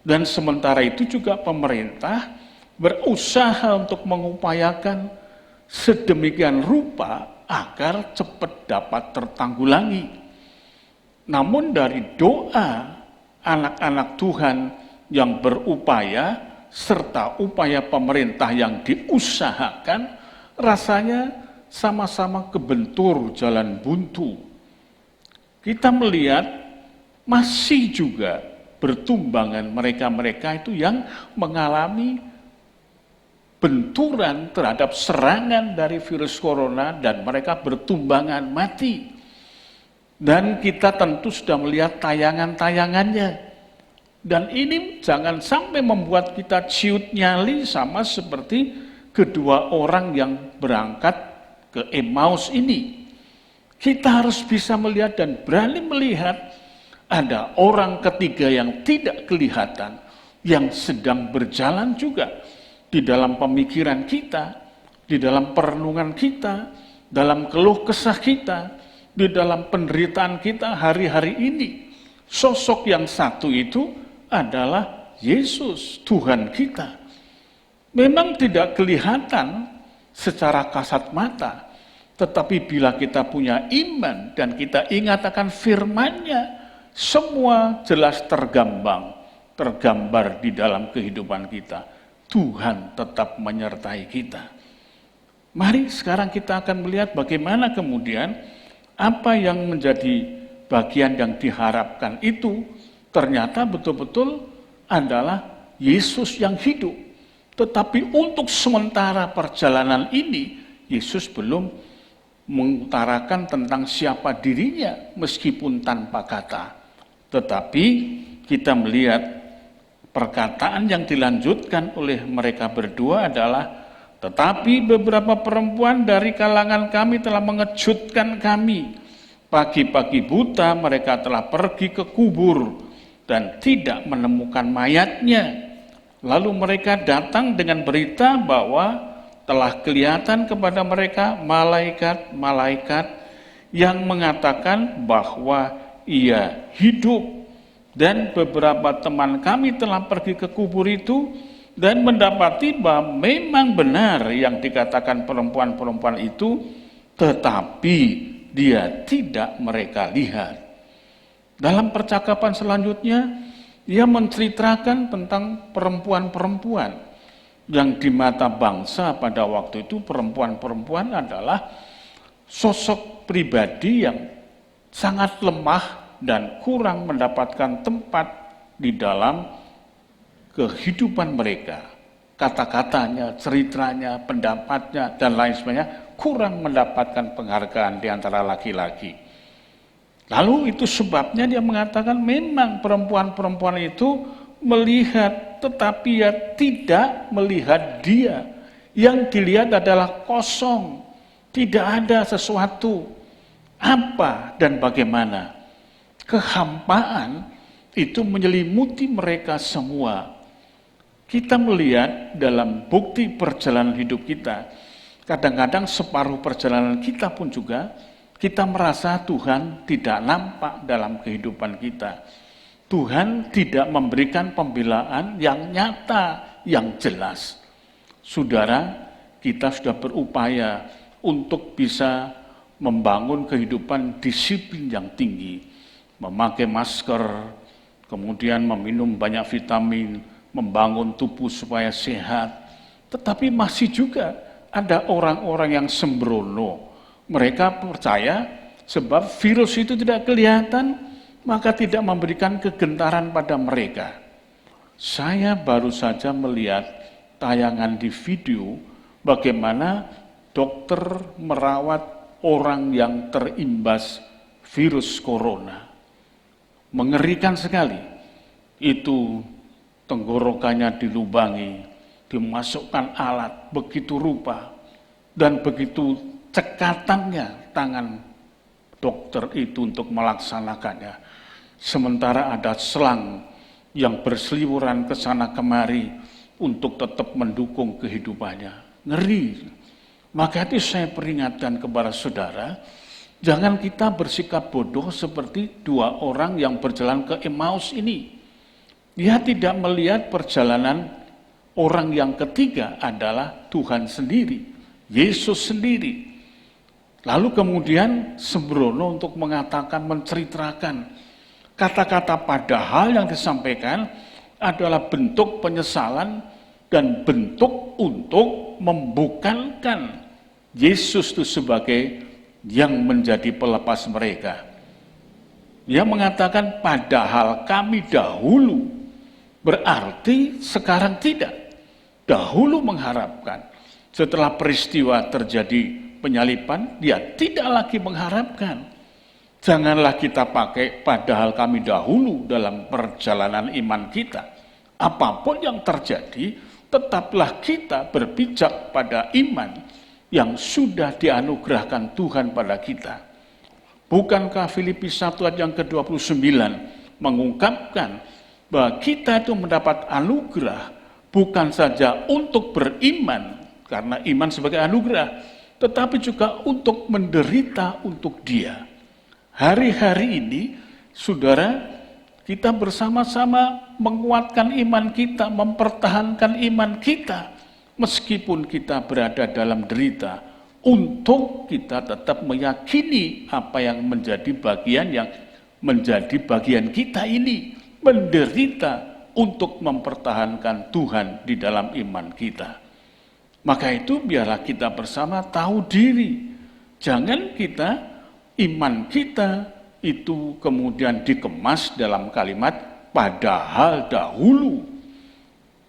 Dan sementara itu juga pemerintah berusaha untuk mengupayakan sedemikian rupa agar cepat dapat tertanggulangi. Namun dari doa anak-anak Tuhan yang berupaya, serta upaya pemerintah yang diusahakan, rasanya sama-sama kebentur jalan buntu. Kita melihat masih juga bertumbangan mereka-mereka itu yang mengalami benturan terhadap serangan dari virus corona, dan mereka bertumbangan mati. Dan kita tentu sudah melihat tayangan-tayangannya. Dan ini jangan sampai membuat kita ciut nyali sama seperti kedua orang yang berangkat ke Emmaus ini. Kita harus bisa melihat dan berani melihat ada orang ketiga yang tidak kelihatan, yang sedang berjalan juga di dalam pemikiran kita, di dalam perenungan kita, dalam keluh kesah kita, di dalam penderitaan kita hari-hari ini. Sosok yang satu itu adalah Yesus, Tuhan kita. Memang tidak kelihatan secara kasat mata, tetapi bila kita punya iman dan kita ingat akan firman-Nya, semua jelas tergambar di dalam kehidupan kita. Tuhan tetap menyertai kita. Mari sekarang kita akan melihat bagaimana kemudian apa yang menjadi bagian yang diharapkan itu ternyata betul-betul adalah Yesus yang hidup. Tetapi untuk sementara perjalanan ini, Yesus belum mengutarakan tentang siapa dirinya meskipun tanpa kata. Tetapi kita melihat perkataan yang dilanjutkan oleh mereka berdua adalah, tetapi beberapa perempuan dari kalangan kami telah mengejutkan kami. Pagi-pagi buta mereka telah pergi ke kubur dan tidak menemukan mayatnya. Lalu mereka datang dengan berita bahwa telah kelihatan kepada mereka malaikat-malaikat yang mengatakan bahwa ia hidup. Dan beberapa teman kami telah pergi ke kubur itu dan mendapati bahwa memang benar yang dikatakan perempuan-perempuan itu, tetapi dia tidak mereka lihat. Dalam percakapan selanjutnya, ia menceritakan tentang perempuan-perempuan yang di mata bangsa pada waktu itu perempuan-perempuan adalah sosok pribadi yang sangat lemah dan kurang mendapatkan tempat di dalam kehidupan mereka. Kata-katanya, ceritanya, pendapatnya, dan lain sebagainya kurang mendapatkan penghargaan di antara laki-laki. Lalu itu sebabnya dia mengatakan memang perempuan-perempuan itu melihat, tetapi ya tidak melihat dia. Yang dilihat adalah kosong. Tidak ada sesuatu apa dan bagaimana. Kehampaan itu menyelimuti mereka semua. Kita melihat dalam bukti perjalanan hidup kita, kadang-kadang separuh perjalanan kita pun juga, kita merasa Tuhan tidak nampak dalam kehidupan kita. Tuhan tidak memberikan pembelaan yang nyata, yang jelas. Saudara, kita sudah berupaya untuk bisa membangun kehidupan disiplin yang tinggi. Memakai masker, kemudian meminum banyak vitamin, membangun tubuh supaya sehat. Tetapi masih juga ada orang-orang yang sembrono. Mereka percaya sebab virus itu tidak kelihatan, maka tidak memberikan kegentaran pada mereka. Saya baru saja melihat tayangan di video bagaimana dokter merawat orang yang terimbas virus corona. Mengerikan sekali. Itu tenggorokannya dilubangi, dimasukkan alat begitu rupa, dan begitu cekatannya tangan dokter itu untuk melaksanakannya. Sementara ada selang yang berseliweran ke sana kemari untuk tetap mendukung kehidupannya. Ngeri. Maka itu saya peringatkan kepada saudara, jangan kita bersikap bodoh seperti dua orang yang berjalan ke Emmaus ini. Dia tidak melihat perjalanan orang yang ketiga adalah Tuhan sendiri, Yesus sendiri. Lalu kemudian sembrono untuk mengatakan, menceritakan kata-kata padahal yang disampaikan adalah bentuk penyesalan dan bentuk untuk membukankan Yesus itu sebagai yang menjadi pelepas mereka. Dia mengatakan padahal kami dahulu, berarti sekarang tidak. Dahulu mengharapkan, setelah peristiwa terjadi penyaliban, dia tidak lagi mengharapkan. Janganlah kita pakai padahal kami dahulu dalam perjalanan iman kita. Apapun yang terjadi, tetaplah kita berpijak pada iman yang sudah dianugerahkan Tuhan pada kita. Bukankah Filipi 1 ayat yang ke-29 mengungkapkan bahwa kita itu mendapat anugerah bukan saja untuk beriman, karena iman sebagai anugerah, tetapi juga untuk menderita untuk Dia. Hari-hari ini, saudara, kita bersama-sama menguatkan iman kita, mempertahankan iman kita, meskipun kita berada dalam derita, untuk kita tetap meyakini apa yang menjadi bagian kita ini, menderita untuk mempertahankan Tuhan di dalam iman kita. Maka itu biarlah kita bersama tahu diri. Jangan kita, iman kita itu kemudian dikemas dalam kalimat padahal dahulu.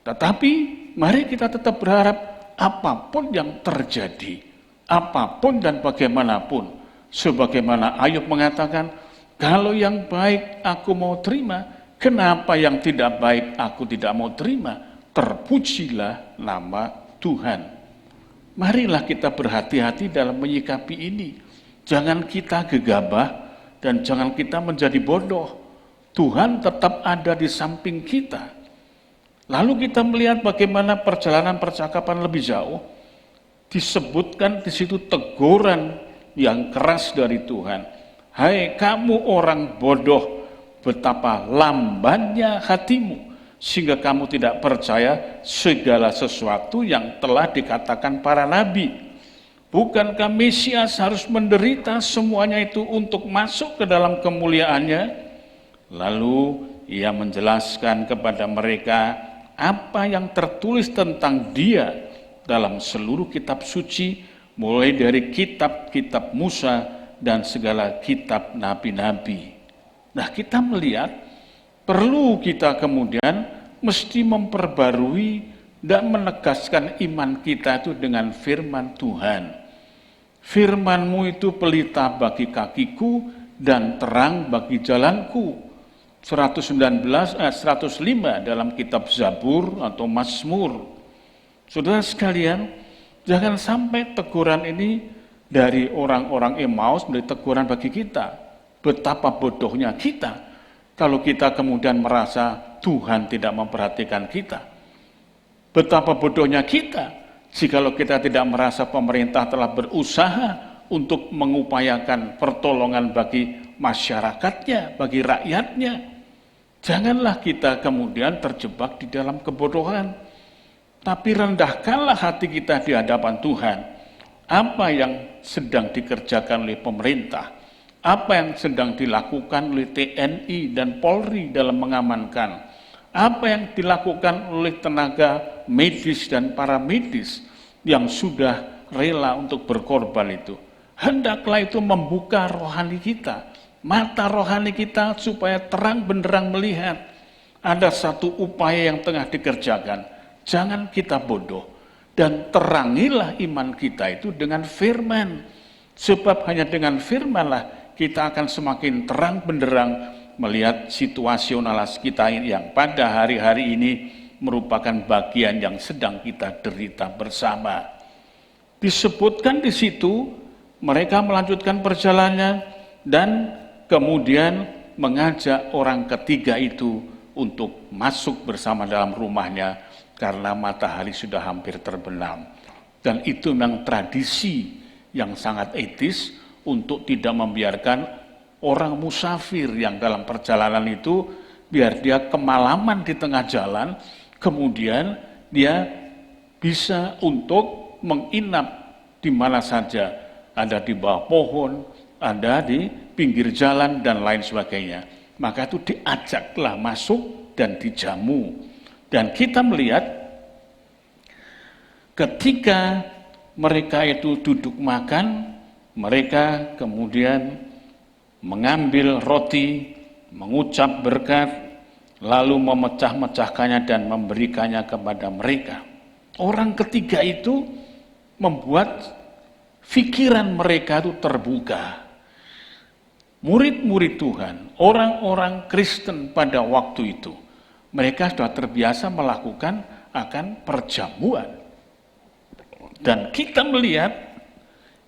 Tetapi mari kita tetap berharap apapun yang terjadi, apapun dan bagaimanapun, sebagaimana Ayub mengatakan, kalau yang baik aku mau terima, kenapa yang tidak baik aku tidak mau terima? Terpujilah nama Tuhan. Marilah kita berhati-hati dalam menyikapi ini. Jangan kita gegabah dan jangan kita menjadi bodoh. Tuhan tetap ada di samping kita. Lalu kita melihat bagaimana perjalanan percakapan lebih jauh. Disebutkan di situ teguran yang keras dari Tuhan. Hai kamu orang bodoh, betapa lambannya hatimu, sehingga kamu tidak percaya segala sesuatu yang telah dikatakan para nabi. Bukankah Mesias harus menderita semuanya itu untuk masuk ke dalam kemuliaannya? Lalu ia menjelaskan kepada mereka apa yang tertulis tentang dia dalam seluruh kitab suci, mulai dari kitab-kitab Musa dan segala kitab nabi-nabi. Nah, kita melihat perlu kita kemudian mesti memperbarui dan menegaskan iman kita itu dengan firman Tuhan. Firman-Mu itu pelita bagi kakiku dan terang bagi jalanku. 119 ayat 105 dalam kitab Zabur atau Mazmur. Saudara sekalian, jangan sampai teguran ini dari orang-orang Emmaus menjadi teguran bagi kita. Betapa bodohnya kita kalau kita kemudian merasa Tuhan tidak memperhatikan kita. Betapa bodohnya kita jikalau kita tidak merasa pemerintah telah berusaha untuk mengupayakan pertolongan bagi masyarakatnya, bagi rakyatnya. Janganlah kita kemudian terjebak di dalam kebodohan, tapi rendahkanlah hati kita di hadapan Tuhan. Apa yang sedang dikerjakan oleh pemerintah, apa yang sedang dilakukan oleh TNI dan Polri dalam mengamankan, apa yang dilakukan oleh tenaga medis dan paramedis yang sudah rela untuk berkorban itu. Hendaklah itu membuka rohani kita, mata rohani kita supaya terang benderang melihat ada satu upaya yang tengah dikerjakan. Jangan kita bodoh dan terangilah iman kita itu dengan firman. Sebab hanya dengan firmanlah kita akan semakin terang benderang melihat situasionalis kita yang pada hari-hari ini merupakan bagian yang sedang kita derita bersama. Disebutkan di situ mereka melanjutkan perjalanan dan kemudian mengajak orang ketiga itu untuk masuk bersama dalam rumahnya karena matahari sudah hampir terbenam. Dan itu memang tradisi yang sangat etis untuk tidak membiarkan orang musafir yang dalam perjalanan itu biar dia kemalaman di tengah jalan, kemudian dia bisa untuk menginap di mana saja. Ada di bawah pohon, ada di pinggir jalan, dan lain sebagainya. Maka itu diajaklah masuk dan dijamu. Dan kita melihat ketika mereka itu duduk makan, mereka kemudian mengambil roti, mengucap berkat, lalu memecah-mecahkannya dan memberikannya kepada mereka. Orang ketiga itu membuat pikiran mereka itu terbuka. Murid-murid Tuhan, orang-orang Kristen pada waktu itu, mereka sudah terbiasa melakukan akan perjamuan. Dan kita melihat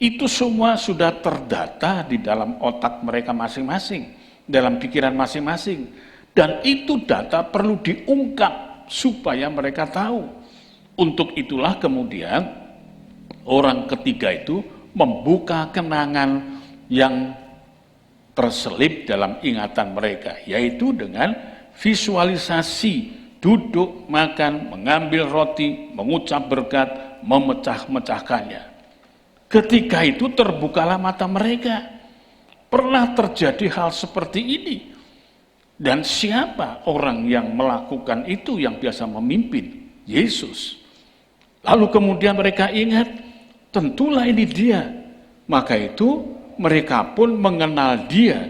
itu semua sudah terdata di dalam otak mereka masing-masing, dalam pikiran masing-masing. Dan itu data perlu diungkap supaya mereka tahu. Untuk itulah kemudian orang ketiga itu membuka kenangan yang terselip dalam ingatan mereka, yaitu dengan visualisasi duduk, makan, mengambil roti, mengucap berkat, memecah-mecahkannya. Ketika itu terbukalah mata mereka. Pernah terjadi hal seperti ini. Dan siapa orang yang melakukan itu yang biasa memimpin? Yesus. Lalu kemudian mereka ingat, tentulah ini dia. Maka itu mereka pun mengenal dia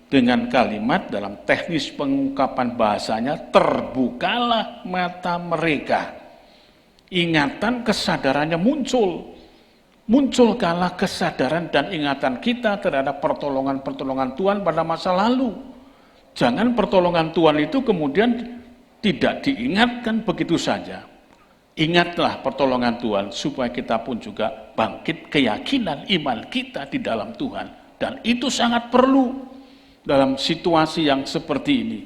dengan kalimat dalam teknis pengungkapan bahasanya, terbukalah mata mereka. Ingatan kesadarannya muncul. Munculkanlah kesadaran dan ingatan kita terhadap pertolongan-pertolongan Tuhan pada masa lalu. Jangan pertolongan Tuhan itu kemudian tidak diingatkan begitu saja. Ingatlah pertolongan Tuhan supaya kita pun juga bangkit keyakinan iman kita di dalam Tuhan. Dan itu sangat perlu dalam situasi yang seperti ini.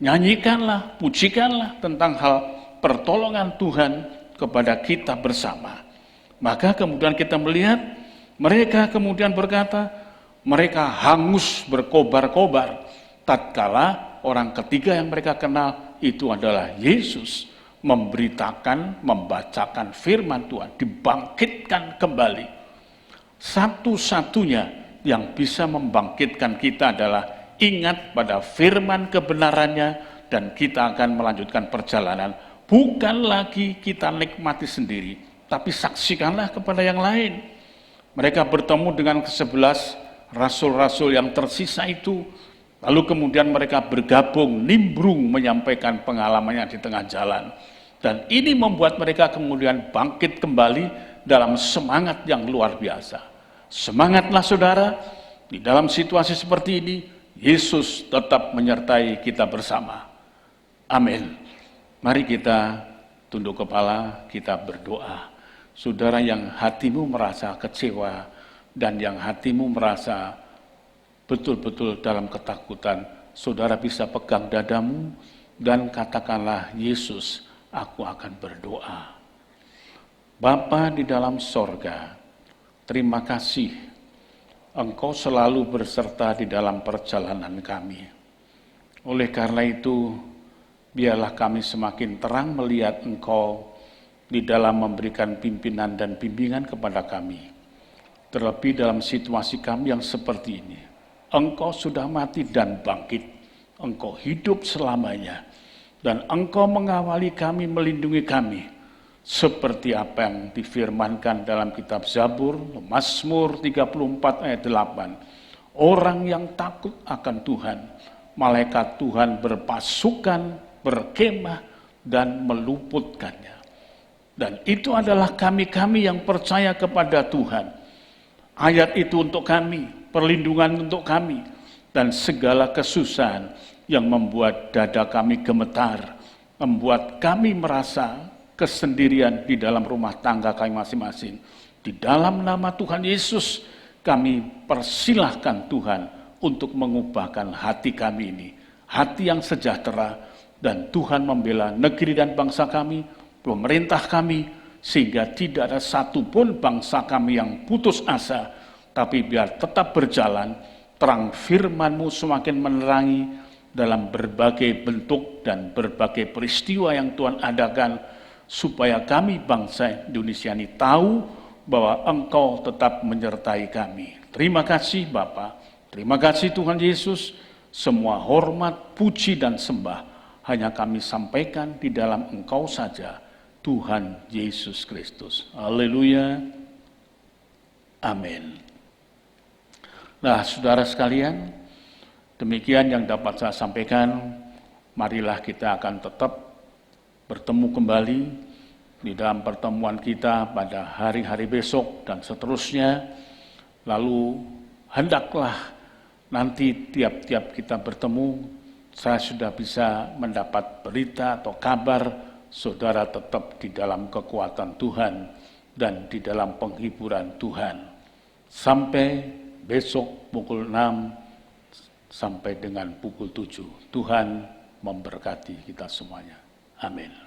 Nyanyikanlah, pujikanlah tentang hal pertolongan Tuhan kepada kita bersama. Maka kemudian kita melihat mereka kemudian berkata, mereka hangus berkobar-kobar tatkala orang ketiga yang mereka kenal itu adalah Yesus memberitakan, membacakan firman Tuhan, dibangkitkan kembali. Satu-satunya yang bisa membangkitkan kita adalah ingat pada firman kebenarannya dan kita akan melanjutkan perjalanan. Bukan lagi kita nikmati sendiri, tapi saksikanlah kepada yang lain. Mereka bertemu dengan ke-11 rasul-rasul yang tersisa itu, lalu kemudian mereka bergabung, nimbrung menyampaikan pengalamannya di tengah jalan. Dan ini membuat mereka kemudian bangkit kembali dalam semangat yang luar biasa. Semangatlah saudara, di dalam situasi seperti ini, Yesus tetap menyertai kita bersama. Amin. Mari kita tunduk kepala, kita berdoa. Saudara yang hatimu merasa kecewa, dan yang hatimu merasa betul-betul dalam ketakutan, saudara bisa pegang dadamu dan katakanlah, Yesus, aku akan berdoa. Bapa di dalam sorga, terima kasih Engkau selalu berserta di dalam perjalanan kami. Oleh karena itu, biarlah kami semakin terang melihat Engkau di dalam memberikan pimpinan dan bimbingan kepada kami. Terlebih dalam situasi kami yang seperti ini. Engkau sudah mati dan bangkit. Engkau hidup selamanya. Dan Engkau mengawali kami, melindungi kami. Seperti apa yang difirmankan dalam kitab Zabur, Mazmur 34 ayat 8. Orang yang takut akan Tuhan, malaikat Tuhan berpasukan, berkemah, dan meluputkannya. Dan itu adalah kami-kami yang percaya kepada Tuhan. Ayat itu untuk kami, perlindungan untuk kami, dan segala kesusahan yang membuat dada kami gemetar, membuat kami merasa kesendirian di dalam rumah tangga kami masing-masing. Di dalam nama Tuhan Yesus, kami persilahkan Tuhan untuk mengubahkan hati kami ini, hati yang sejahtera, dan Tuhan membela negeri dan bangsa kami, pemerintah kami, sehingga tidak ada satupun bangsa kami yang putus asa, tapi biar tetap berjalan, terang firman-Mu semakin menerangi dalam berbagai bentuk dan berbagai peristiwa yang Tuhan adakan, supaya kami bangsa Indonesia ini tahu bahwa Engkau tetap menyertai kami. Terima kasih Bapa, terima kasih Tuhan Yesus, semua hormat, puji, dan sembah hanya kami sampaikan di dalam Engkau saja, Tuhan Yesus Kristus. Haleluya. Amin. Nah, saudara sekalian, demikian yang dapat saya sampaikan. Marilah kita akan tetap bertemu kembali di dalam pertemuan kita pada hari-hari besok dan seterusnya. Lalu hendaklah nanti tiap-tiap kita bertemu, saya sudah bisa mendapat berita atau kabar saudara tetap di dalam kekuatan Tuhan dan di dalam penghiburan Tuhan. Sampai besok pukul 6 sampai dengan pukul 7. Tuhan memberkati kita semuanya. Amin.